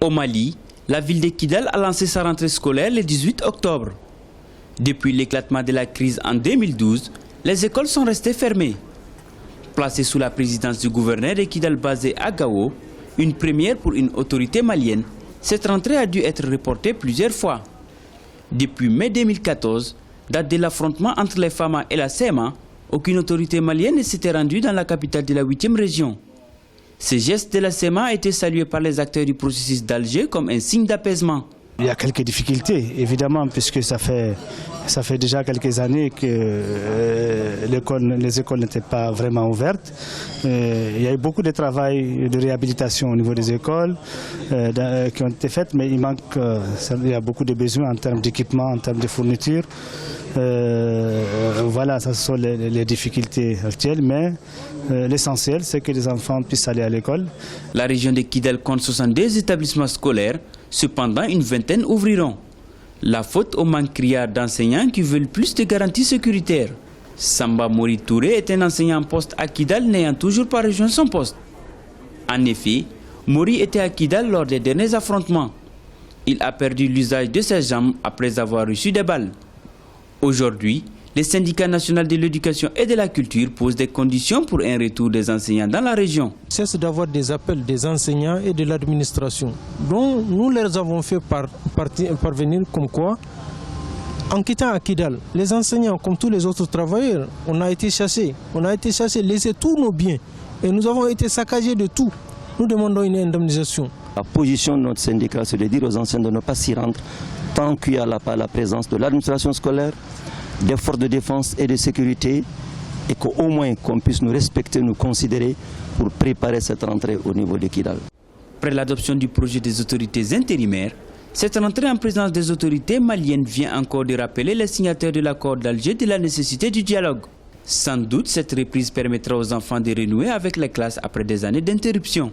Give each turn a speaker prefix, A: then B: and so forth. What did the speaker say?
A: Au Mali, la ville de Kidal a lancé sa rentrée scolaire le 18 octobre. Depuis l'éclatement de la crise en 2012, les écoles sont restées fermées. Placée sous la présidence du gouverneur de Kidal basé à Gao, une première pour une autorité malienne, cette rentrée a dû être reportée plusieurs fois. Depuis mai 2014, date de l'affrontement entre les FAMA et la CEMA, aucune autorité malienne ne s'était rendue dans la capitale de la 8e région. Ce geste de la CEMA a été salué par les acteurs du processus d'Alger comme un signe d'apaisement.
B: Il y a quelques difficultés, évidemment, puisque ça fait déjà quelques années que les écoles n'étaient pas vraiment ouvertes. Il y a eu beaucoup de travail de réhabilitation au niveau des écoles qui ont été faites, mais il y a beaucoup de besoins en termes d'équipement, en termes de fournitures. Voilà, ce sont les difficultés actuelles, mais l'essentiel, c'est que les enfants puissent aller à l'école.
A: La région de Kidal compte 62 établissements scolaires, cependant une vingtaine ouvriront. La faute au manque criard d'enseignants qui veulent plus de garanties sécuritaires. Samba Mori Touré est un enseignant en poste à Kidal n'ayant toujours pas rejoint son poste. En effet, Mori était à Kidal lors des derniers affrontements. Il a perdu l'usage de ses jambes après avoir reçu des balles. Aujourd'hui, le syndicat national de l'éducation et de la culture pose des conditions pour un retour des enseignants dans la région.
C: Cesse d'avoir des appels des enseignants et de l'administration, dont nous leur avons fait parvenir comme quoi, en quittant à Kidal, les enseignants, comme tous les autres travailleurs, on a été chassés, laissés tous nos biens et nous avons été saccagés de tout. Nous demandons une indemnisation.
D: La position de notre syndicat, c'est de dire aux enseignants de ne pas s'y rendre tant qu'il n'y a pas la présence de l'administration scolaire, des forces de défense et de sécurité, et qu'au moins qu'on puisse nous respecter, nous considérer pour préparer cette rentrée au niveau de Kidal.
A: Après l'adoption du projet des autorités intérimaires, cette rentrée en présence des autorités maliennes vient encore de rappeler les signataires de l'accord d'Alger de la nécessité du dialogue. Sans doute, cette reprise permettra aux enfants de renouer avec les classes après des années d'interruption.